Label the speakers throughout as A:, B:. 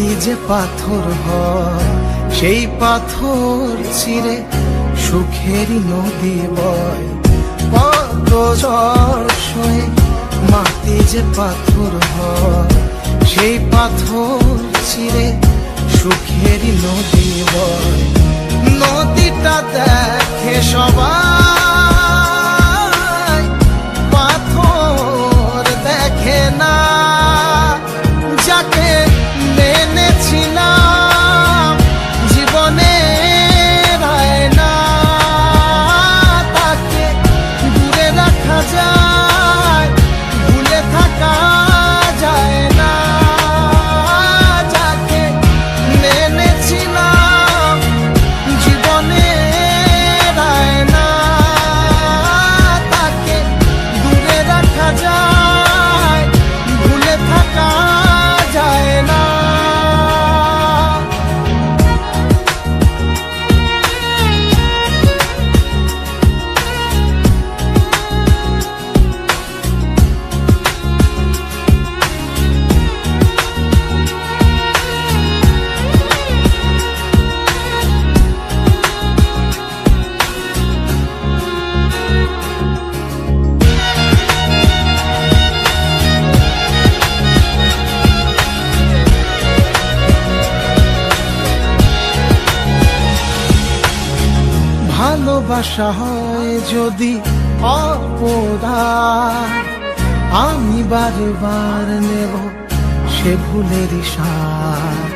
A: মাটি যে পাথর হয় সেই পাথর চিরে সুখেরই নদী বয়। কত ঝড় সয়ে মাটি যে পাথর হয় সেই পাথর চিরে সুখেরই নদী বয়। নদীটা দেখে সবাই, পাথর দেখে না। যাকে মেনেছিলাম জীবনে রায় না, তাকে দূরে রাখা যায়, ভুলে থাকা যায় না। যাকে মেনেছিলাম জীবনে রায় না, তাকে দূরে রাখা যায়, ভুলে থাকা যায় না। ভালোবাসা হয় যদি অপরাধ, আমি বারবার নেব সে ভুলেরই স্বাদ।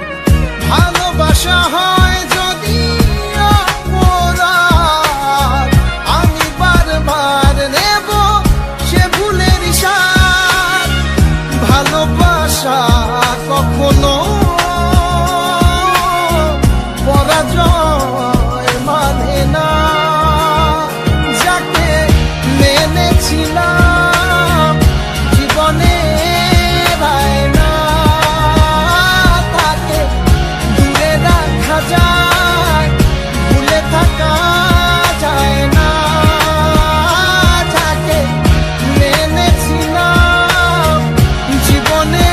A: ভালোবাসা হয় যদি অপরাধ, আমি বারবার নেব সে ভুলেরই স্বাদ। ভালোবাসা কখনো পরাজয় মানে না। যাকে মেনেছিলাম জীবনে রায় না, তাকে দূরে রাখা যায়, ভুলে থাকা যায় না। যাকে মেনেছিলাম জীবনে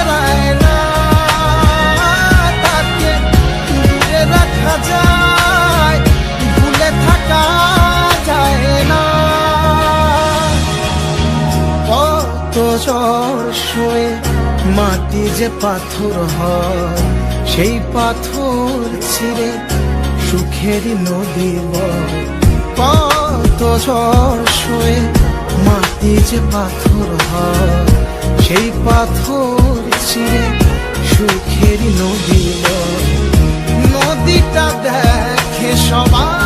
A: রায় না, তাকে দূরে রাখা যায়, ভুলে থাকা যায় না। কত ঝড় সয়ে মাটি যে পাথর হয় সেই পাথর ছিঁড়ে সুখেরই নদী বয়। কত ঝড় সয়ে মাটি যে পাথর হয় সেই পাথর ছিঁড়ে সুখেরই নদী বয়। নদীটা দেখে সবাই,